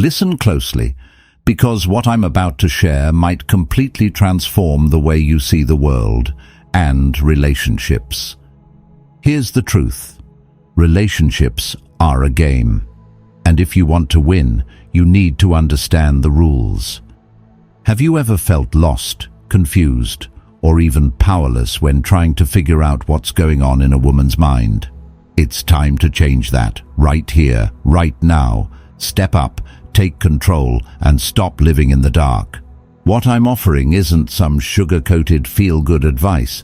Listen closely, because what I'm about to share might completely transform the way you see the world and relationships. Here's the truth. Relationships are a game. And if you want to win, you need to understand the rules. Have you ever felt lost, confused, or even powerless when trying to figure out what's going on in a woman's mind? It's time to change that, right here, right now. Step up, take control, and stop living in the dark. What I'm offering isn't some sugar-coated feel-good advice.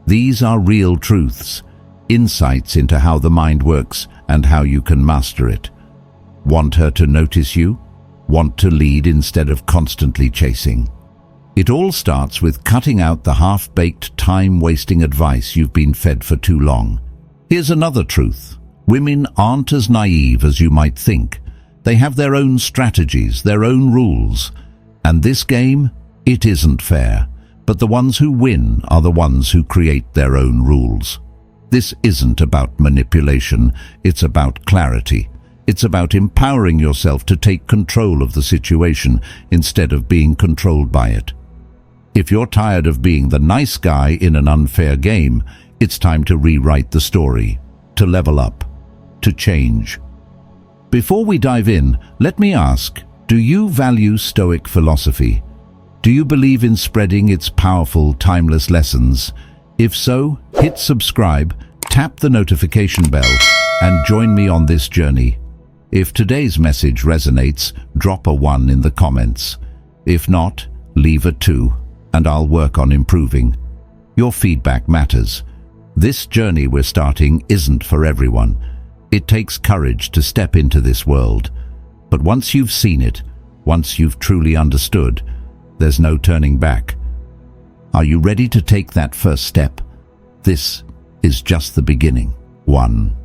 These are real truths, insights into how the mind works and how you can master it. Want her to notice you? Want to lead instead of constantly chasing? It all starts with cutting out the half-baked, time-wasting advice you've been fed for too long. Here's another truth. Women aren't as naive as you might think. They have their own strategies, their own rules. And this game, it isn't fair. But the ones who win are the ones who create their own rules. This isn't about manipulation, it's about clarity. It's about empowering yourself to take control of the situation instead of being controlled by it. If you're tired of being the nice guy in an unfair game, it's time to rewrite the story, to level up, to change. Before we dive in, let me ask, do you value Stoic philosophy? Do you believe in spreading its powerful, timeless lessons? If so, hit subscribe, tap the notification bell, and join me on this journey. If today's message resonates, drop a 1 in the comments. If not, leave a 2, and I'll work on improving. Your feedback matters. This journey we're starting isn't for everyone. It takes courage to step into this world. But once you've seen it, once you've truly understood, there's no turning back. Are you ready to take that first step? This is just the beginning. 1.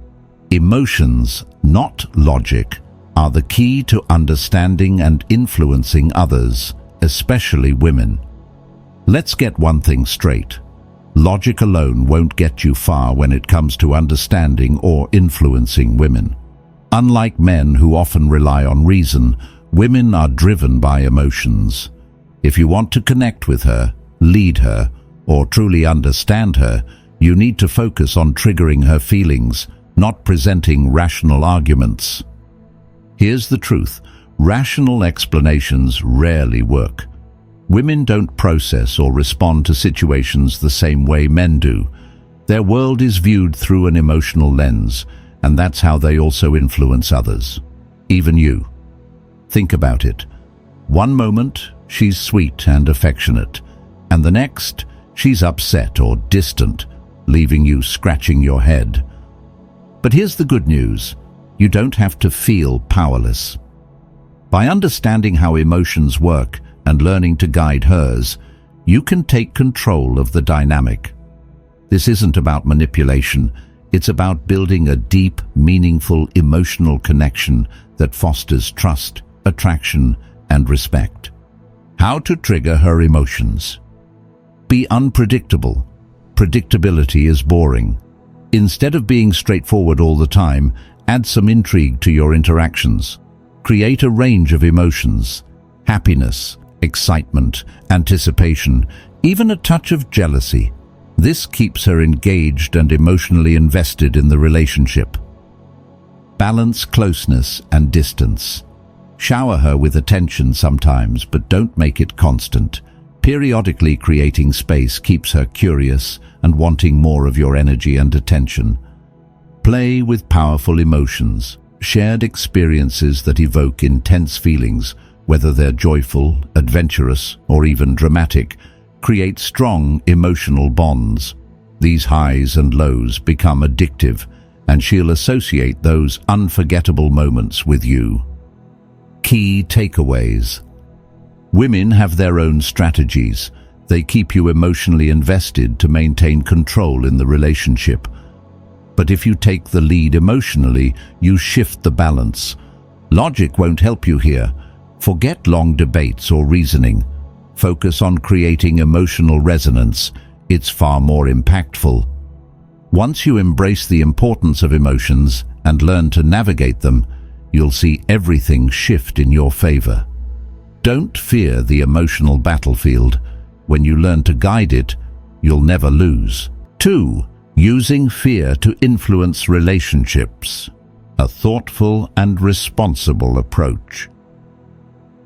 Emotions, not logic, are the key to understanding and influencing others, especially women. Let's get one thing straight. Logic alone won't get you far when it comes to understanding or influencing women. Unlike men who often rely on reason, women are driven by emotions. If you want to connect with her, lead her, or truly understand her, you need to focus on triggering her feelings, not presenting rational arguments. Here's the truth. Rational explanations rarely work. Women don't process or respond to situations the same way men do. Their world is viewed through an emotional lens, and that's how they also influence others. Even you. Think about it. One moment, she's sweet and affectionate, and the next, she's upset or distant, leaving you scratching your head. But here's the good news. You don't have to feel powerless. By understanding how emotions work and learning to guide hers, you can take control of the dynamic. This isn't about manipulation. It's about building a deep, meaningful emotional connection that fosters trust, attraction, and respect. How to trigger her emotions. Be unpredictable. Predictability is boring. Instead of being straightforward all the time, add some intrigue to your interactions. Create a range of emotions: happiness, excitement, anticipation, even a touch of jealousy. This keeps her engaged and emotionally invested in the relationship. Balance closeness and distance. Shower her with attention sometimes, but don't make it constant. Periodically creating space keeps her curious and wanting more of your energy and attention. Play with powerful emotions, shared experiences that evoke intense feelings, whether they're joyful, adventurous, or even dramatic, create strong emotional bonds. These highs and lows become addictive, and she'll associate those unforgettable moments with you. Key takeaways. Women have their own strategies. They keep you emotionally invested to maintain control in the relationship. But if you take the lead emotionally, you shift the balance. Logic won't help you here. Forget long debates or reasoning. Focus on creating emotional resonance. It's far more impactful. Once you embrace the importance of emotions and learn to navigate them, you'll see everything shift in your favor. Don't fear the emotional battlefield. When you learn to guide it, you'll never lose. 2. Using fear to influence relationships. A thoughtful and responsible approach.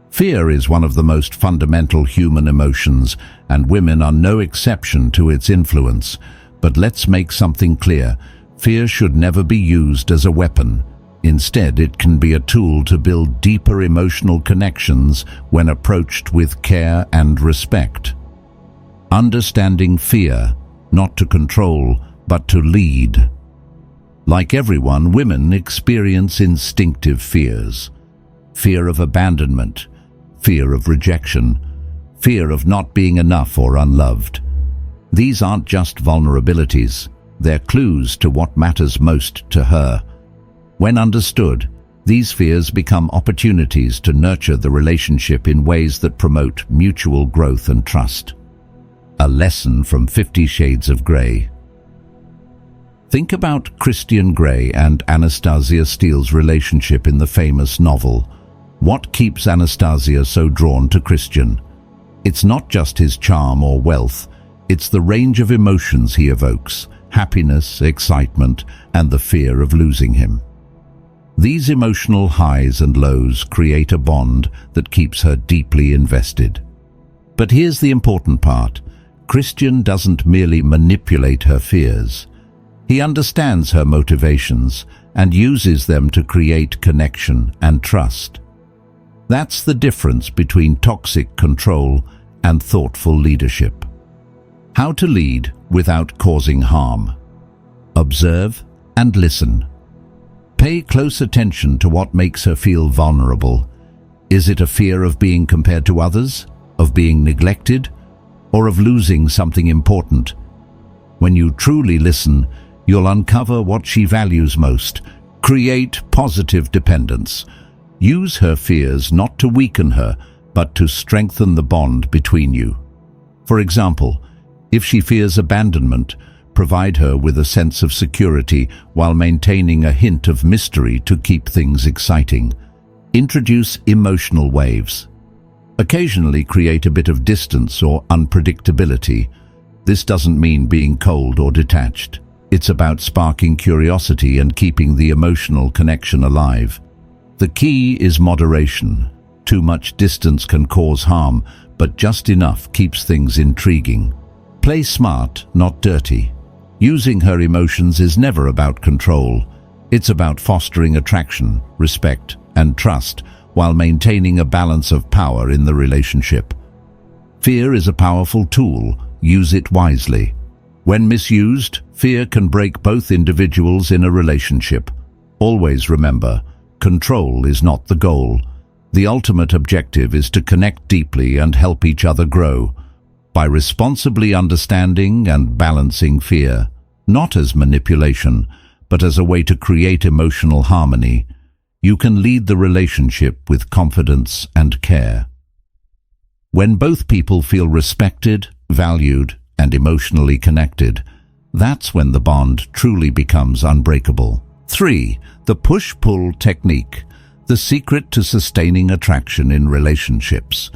Fear is one of the most fundamental human emotions, and women are no exception to its influence. But let's make something clear. Fear should never be used as a weapon. Instead, it can be a tool to build deeper emotional connections when approached with care and respect. Understanding fear, not to control, but to lead. Like everyone, women experience instinctive fears. Fear of abandonment, fear of rejection, fear of not being enough or unloved. These aren't just vulnerabilities, they're clues to what matters most to her. When understood, these fears become opportunities to nurture the relationship in ways that promote mutual growth and trust. A lesson from 50 Shades of Grey. Think about Christian Grey and Anastasia Steele's relationship in the famous novel. What keeps Anastasia so drawn to Christian? It's not just his charm or wealth, it's the range of emotions he evokes: happiness, excitement, and the fear of losing him. These emotional highs and lows create a bond that keeps her deeply invested. But here's the important part. Christian doesn't merely manipulate her fears. He understands her motivations and uses them to create connection and trust. That's the difference between toxic control and thoughtful leadership. How to lead without causing harm. Observe and listen. Pay close attention to what makes her feel vulnerable. Is it a fear of being compared to others, of being neglected, or of losing something important? When you truly listen, you'll uncover what she values most. Create positive dependence. Use her fears not to weaken her, but to strengthen the bond between you. For example, if she fears abandonment, provide her with a sense of security while maintaining a hint of mystery to keep things exciting. Introduce emotional waves. Occasionally create a bit of distance or unpredictability. This doesn't mean being cold or detached. It's about sparking curiosity and keeping the emotional connection alive. The key is moderation. Too much distance can cause harm, but just enough keeps things intriguing. Play smart, not dirty. Using her emotions is never about control. It's about fostering attraction, respect, and trust while maintaining a balance of power in the relationship. Fear is a powerful tool. Use it wisely. When misused, fear can break both individuals in a relationship. Always remember, control is not the goal. The ultimate objective is to connect deeply and help each other grow. By responsibly understanding and balancing fear, not as manipulation, but as a way to create emotional harmony, you can lead the relationship with confidence and care. When both people feel respected, valued, and emotionally connected, that's when the bond truly becomes unbreakable. 3. The push-pull technique, the secret to sustaining attraction in relationships.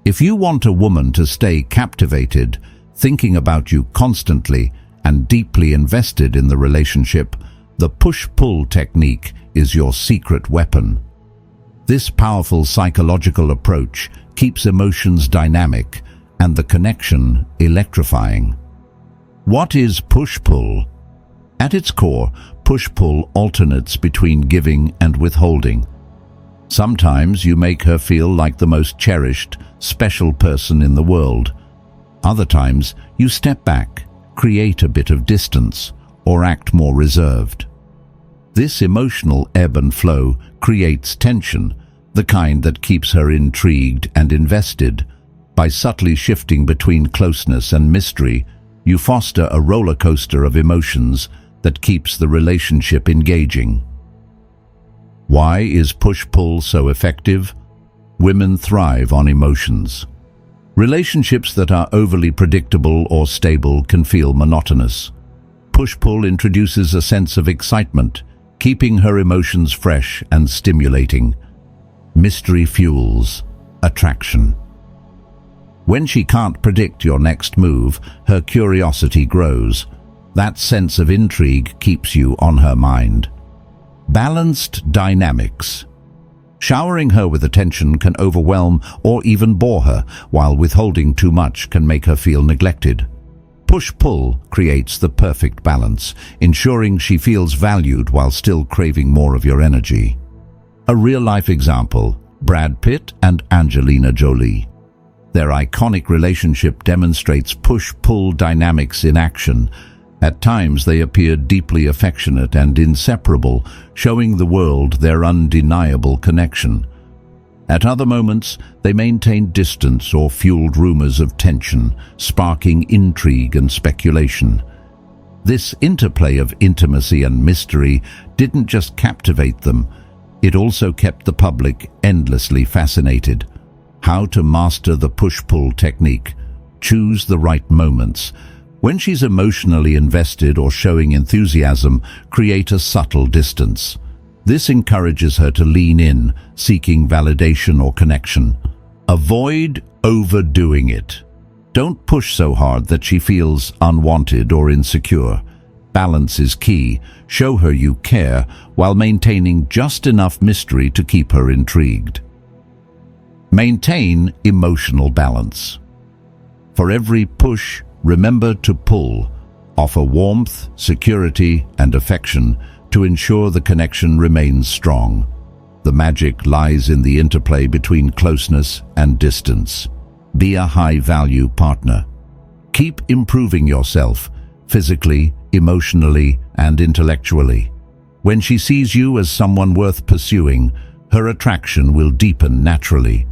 If you want a woman to stay captivated, thinking about you constantly, and deeply invested in the relationship, the push-pull technique is your secret weapon. This powerful psychological approach keeps emotions dynamic and the connection electrifying. What is push-pull? At its core, push-pull alternates between giving and withholding. Sometimes you make her feel like the most cherished, special person in the world. Other times you step back, create a bit of distance, or act more reserved. This emotional ebb and flow creates tension, the kind that keeps her intrigued and invested. By subtly shifting between closeness and mystery, you foster a roller coaster of emotions that keeps the relationship engaging. Why is push-pull so effective? Women thrive on emotions. Relationships that are overly predictable or stable can feel monotonous. Push-pull introduces a sense of excitement, keeping her emotions fresh and stimulating. Mystery fuels attraction. When she can't predict your next move, her curiosity grows. That sense of intrigue keeps you on her mind. Balanced dynamics. Showering her with attention can overwhelm or even bore her, while withholding too much can make her feel neglected. Push-pull creates the perfect balance, ensuring she feels valued while still craving more of your energy. A real-life example, Brad Pitt and Angelina Jolie. Their iconic relationship demonstrates push-pull dynamics in action. At times they appeared deeply affectionate and inseparable, showing the world their undeniable connection. At other moments, they maintained distance or fueled rumors of tension, sparking intrigue and speculation. This interplay of intimacy and mystery didn't just captivate them, it also kept the public endlessly fascinated. How to master the push-pull technique. Choose the right moments. When she's emotionally invested or showing enthusiasm, create a subtle distance. This encourages her to lean in, seeking validation or connection. Avoid overdoing it. Don't push so hard that she feels unwanted or insecure. Balance is key. Show her you care while maintaining just enough mystery to keep her intrigued. Maintain emotional balance. For every push, remember to pull. Offer warmth, security, and affection to ensure the connection remains strong. The magic lies in the interplay between closeness and distance. Be a high-value partner. Keep improving yourself, physically, emotionally, and intellectually. When she sees you as someone worth pursuing, her attraction will deepen naturally.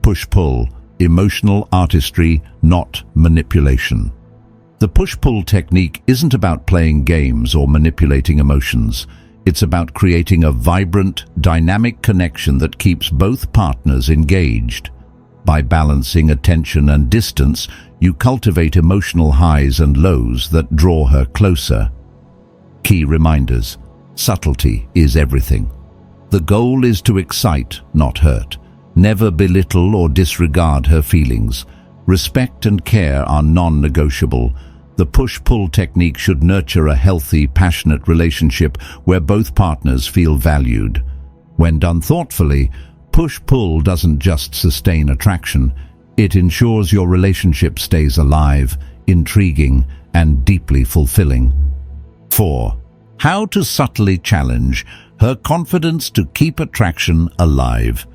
Push-pull, emotional artistry, not manipulation. The push-pull technique isn't about playing games or manipulating emotions. It's about creating a vibrant, dynamic connection that keeps both partners engaged. By balancing attention and distance, you cultivate emotional highs and lows that draw her closer. Key reminders: subtlety is everything. The goal is to excite, not hurt. Never belittle or disregard her feelings. Respect and care are non-negotiable. The push-pull technique should nurture a healthy, passionate relationship where both partners feel valued. When done thoughtfully, push-pull doesn't just sustain attraction, it ensures your relationship stays alive, intriguing, and deeply fulfilling. 4. How to subtly challenge her confidence to keep attraction alive.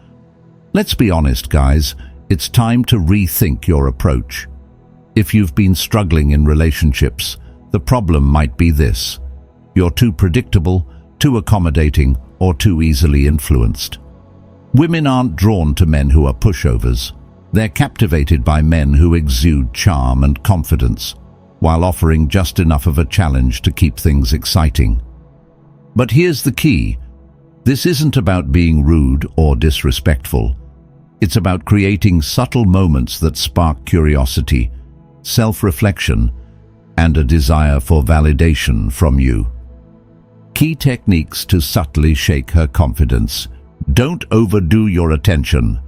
Let's be honest, guys, it's time to rethink your approach. If you've been struggling in relationships, the problem might be this: you're too predictable, too accommodating, or too easily influenced. Women aren't drawn to men who are pushovers. They're captivated by men who exude charm and confidence, while offering just enough of a challenge to keep things exciting. But here's the key: this isn't about being rude or disrespectful. It's about creating subtle moments that spark curiosity, self-reflection, and a desire for validation from you. Key techniques to subtly shake her confidence. Don't overdo your attention.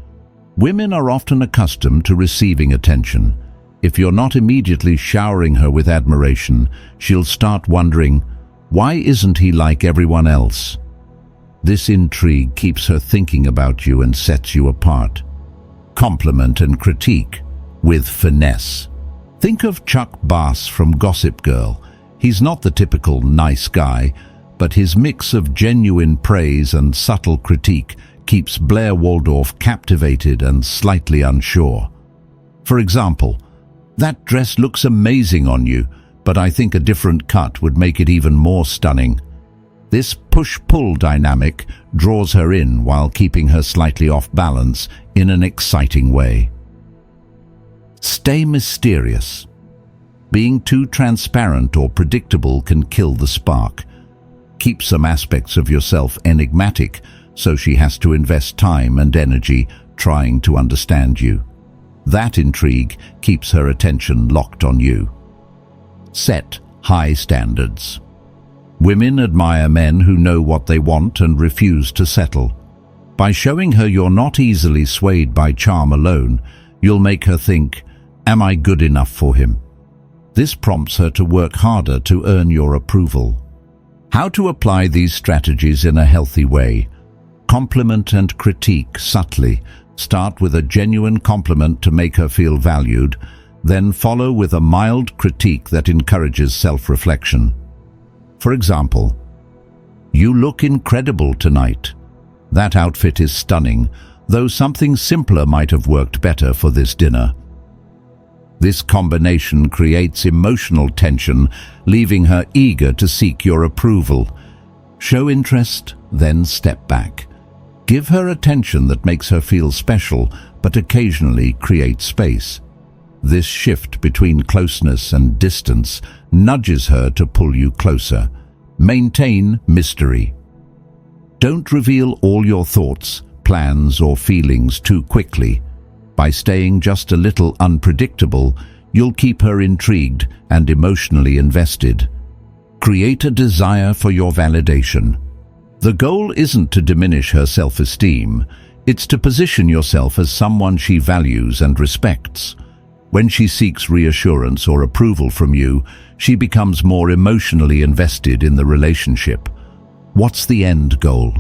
Women are often accustomed to receiving attention. If you're not immediately showering her with admiration, she'll start wondering, why isn't he like everyone else? This intrigue keeps her thinking about you and sets you apart. Compliment and critique with finesse. Think of Chuck Bass from Gossip Girl. He's not the typical nice guy, but his mix of genuine praise and subtle critique keeps Blair Waldorf captivated and slightly unsure. For example, "That dress looks amazing on you, but I think a different cut would make it even more stunning." This push-pull dynamic draws her in while keeping her slightly off balance in an exciting way. Stay mysterious. Being too transparent or predictable can kill the spark. Keep some aspects of yourself enigmatic, so she has to invest time and energy trying to understand you. That intrigue keeps her attention locked on you. Set high standards. Women admire men who know what they want and refuse to settle. By showing her you're not easily swayed by charm alone, you'll make her think, "Am I good enough for him?" This prompts her to work harder to earn your approval. How to apply these strategies in a healthy way? Compliment and critique subtly. Start with a genuine compliment to make her feel valued, then follow with a mild critique that encourages self-reflection. For example, "You look incredible tonight. That outfit is stunning, though something simpler might have worked better for this dinner." This combination creates emotional tension, leaving her eager to seek your approval. Show interest, then step back. Give her attention that makes her feel special, but occasionally create space. This shift between closeness and distance nudges her to pull you closer. Maintain mystery. Don't reveal all your thoughts, plans, or feelings too quickly. By staying just a little unpredictable, you'll keep her intrigued and emotionally invested. Create a desire for your validation. The goal isn't to diminish her self-esteem, it's to position yourself as someone she values and respects. When she seeks reassurance or approval from you, she becomes more emotionally invested in the relationship. What's the end goal?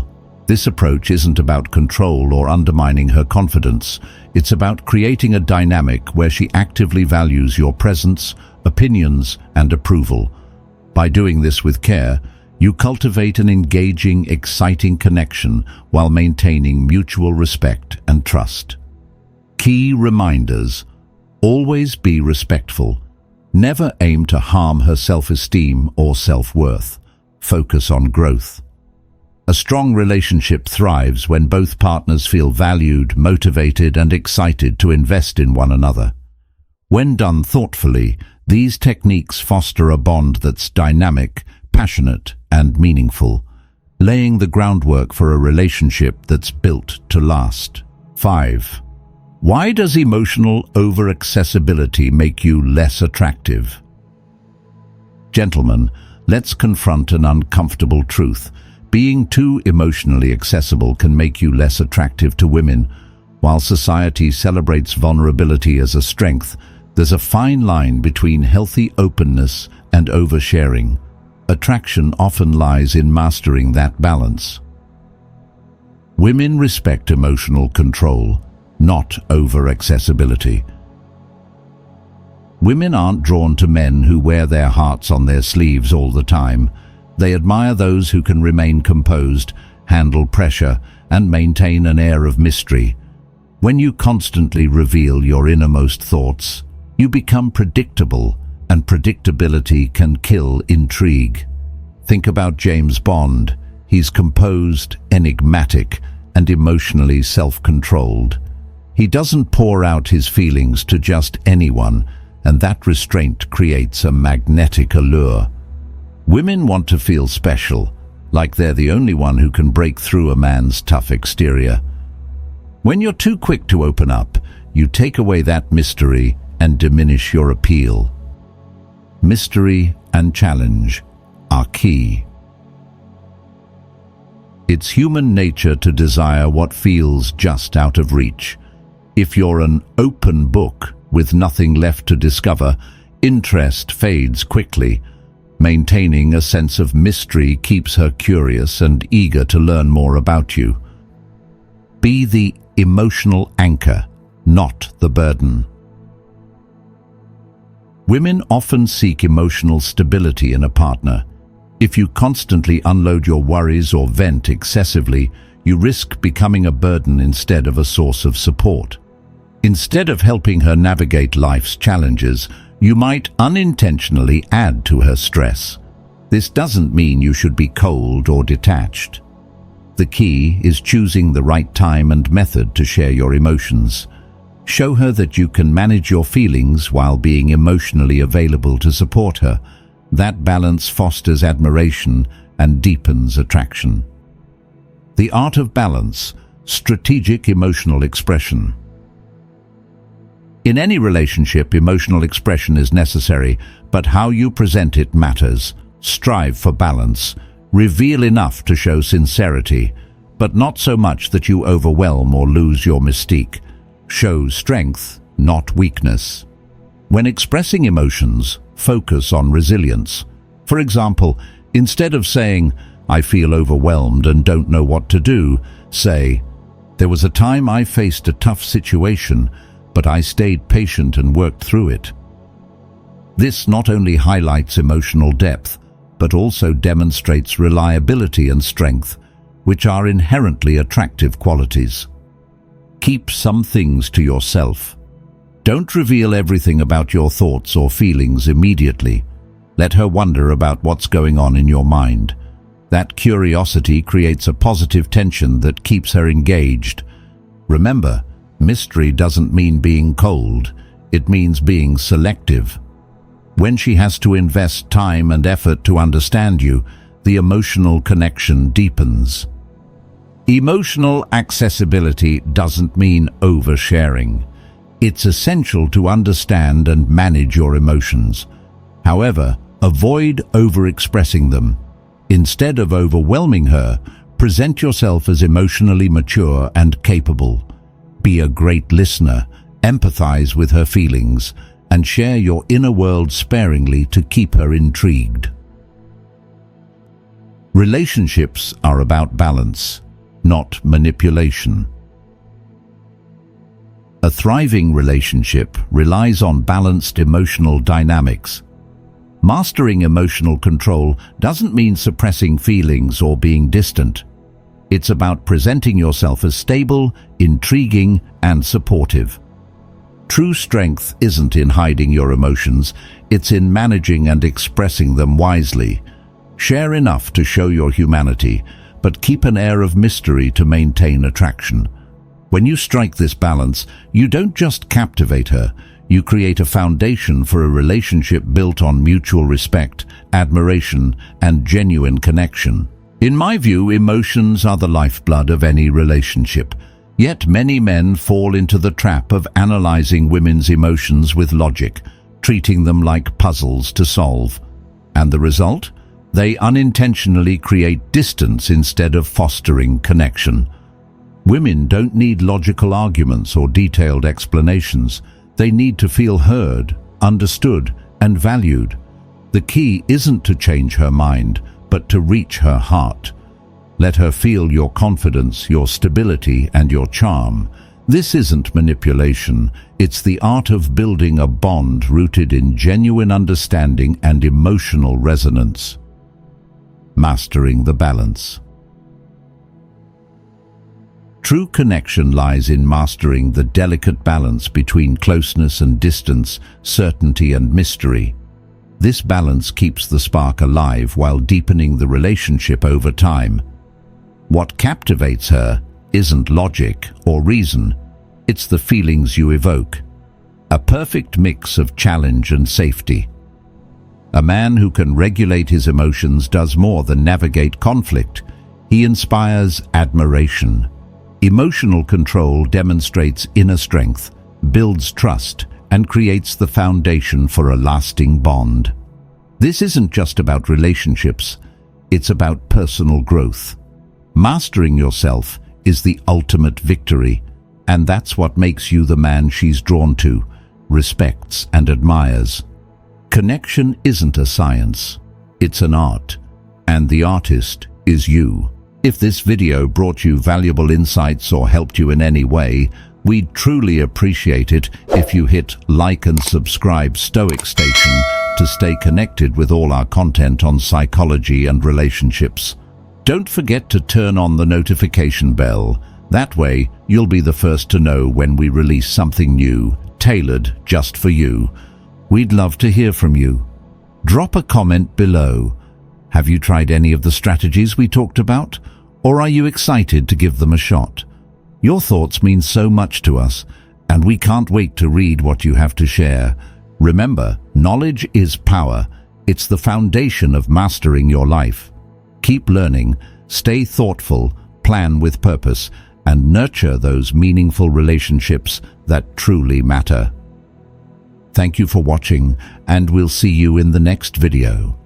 This approach isn't about control or undermining her confidence. It's about creating a dynamic where she actively values your presence, opinions, and approval. By doing this with care, you cultivate an engaging, exciting connection while maintaining mutual respect and trust. Key reminders: always be respectful. Never aim to harm her self-esteem or self-worth. Focus on growth. A strong relationship thrives when both partners feel valued, motivated, and excited to invest in one another. When done thoughtfully, these techniques foster a bond that's dynamic, passionate, and meaningful, laying the groundwork for a relationship that's built to last. 5. Why does emotional over-accessibility make you less attractive? Gentlemen, let's confront an uncomfortable truth. Being too emotionally accessible can make you less attractive to women. While society celebrates vulnerability as a strength, there's a fine line between healthy openness and oversharing. Attraction often lies in mastering that balance. Women respect emotional control, not over-accessibility. Women aren't drawn to men who wear their hearts on their sleeves all the time. They admire those who can remain composed, handle pressure, and maintain an air of mystery. When you constantly reveal your innermost thoughts, you become predictable, and predictability can kill intrigue. Think about James Bond. He's composed, enigmatic, and emotionally self-controlled. He doesn't pour out his feelings to just anyone, and that restraint creates a magnetic allure. Women want to feel special, like they're the only one who can break through a man's tough exterior. When you're too quick to open up, you take away that mystery and diminish your appeal. Mystery and challenge are key. It's human nature to desire what feels just out of reach. If you're an open book with nothing left to discover, interest fades quickly. Maintaining a sense of mystery keeps her curious and eager to learn more about you. Be the emotional anchor, not the burden. Women often seek emotional stability in a partner. If you constantly unload your worries or vent excessively, you risk becoming a burden instead of a source of support. Instead of helping her navigate life's challenges, you might unintentionally add to her stress. This doesn't mean you should be cold or detached. The key is choosing the right time and method to share your emotions. Show her that you can manage your feelings while being emotionally available to support her. That balance fosters admiration and deepens attraction. The art of balance, strategic emotional expression. In any relationship, emotional expression is necessary, but how you present it matters. Strive for balance. Reveal enough to show sincerity, but not so much that you overwhelm or lose your mystique. Show strength, not weakness. When expressing emotions, focus on resilience. For example, instead of saying, "I feel overwhelmed and don't know what to do," say, "There was a time I faced a tough situation, but I stayed patient and worked through it." This not only highlights emotional depth, but also demonstrates reliability and strength, which are inherently attractive qualities. Keep some things to yourself. Don't reveal everything about your thoughts or feelings immediately. Let her wonder about what's going on in your mind. That curiosity creates a positive tension that keeps her engaged. Remember, mystery doesn't mean being cold. It means being selective. When she has to invest time and effort to understand you, the emotional connection deepens. Emotional accessibility doesn't mean oversharing. It's essential to understand and manage your emotions. However, avoid overexpressing them. Instead of overwhelming her, present yourself as emotionally mature and capable. Be a great listener, empathize with her feelings, and share your inner world sparingly to keep her intrigued. Relationships are about balance, not manipulation. A thriving relationship relies on balanced emotional dynamics. Mastering emotional control doesn't mean suppressing feelings or being distant. It's about presenting yourself as stable, intriguing, and supportive. True strength isn't in hiding your emotions, it's in managing and expressing them wisely. Share enough to show your humanity, but keep an air of mystery to maintain attraction. When you strike this balance, you don't just captivate her, you create a foundation for a relationship built on mutual respect, admiration, and genuine connection. In my view, emotions are the lifeblood of any relationship. Yet many men fall into the trap of analyzing women's emotions with logic, treating them like puzzles to solve. And the result? They unintentionally create distance instead of fostering connection. Women don't need logical arguments or detailed explanations. They need to feel heard, understood, and valued. The key isn't to change her mind, but to reach her heart. Let her feel your confidence, your stability, and your charm. This isn't manipulation. It's the art of building a bond rooted in genuine understanding and emotional resonance. Mastering the balance. True connection lies in mastering the delicate balance between closeness and distance, certainty and mystery. This balance keeps the spark alive while deepening the relationship over time. What captivates her isn't logic or reason, it's the feelings you evoke. A perfect mix of challenge and safety. A man who can regulate his emotions does more than navigate conflict. He inspires admiration. Emotional control demonstrates inner strength, builds trust, and creates the foundation for a lasting bond. This isn't just about relationships, it's about personal growth. Mastering yourself is the ultimate victory, and that's what makes you the man she's drawn to, respects, and admires. Connection isn't a science, it's an art, and the artist is you. If this video brought you valuable insights or helped you in any way, we'd truly appreciate it if you hit like and subscribe Stoic Station to stay connected with all our content on psychology and relationships. Don't forget to turn on the notification bell. That way, you'll be the first to know when we release something new, tailored just for you. We'd love to hear from you. Drop a comment below. Have you tried any of the strategies we talked about? Or are you excited to give them a shot? Your thoughts mean so much to us, and we can't wait to read what you have to share. Remember, knowledge is power. It's the foundation of mastering your life. Keep learning, stay thoughtful, plan with purpose, and nurture those meaningful relationships that truly matter. Thank you for watching, and we'll see you in the next video.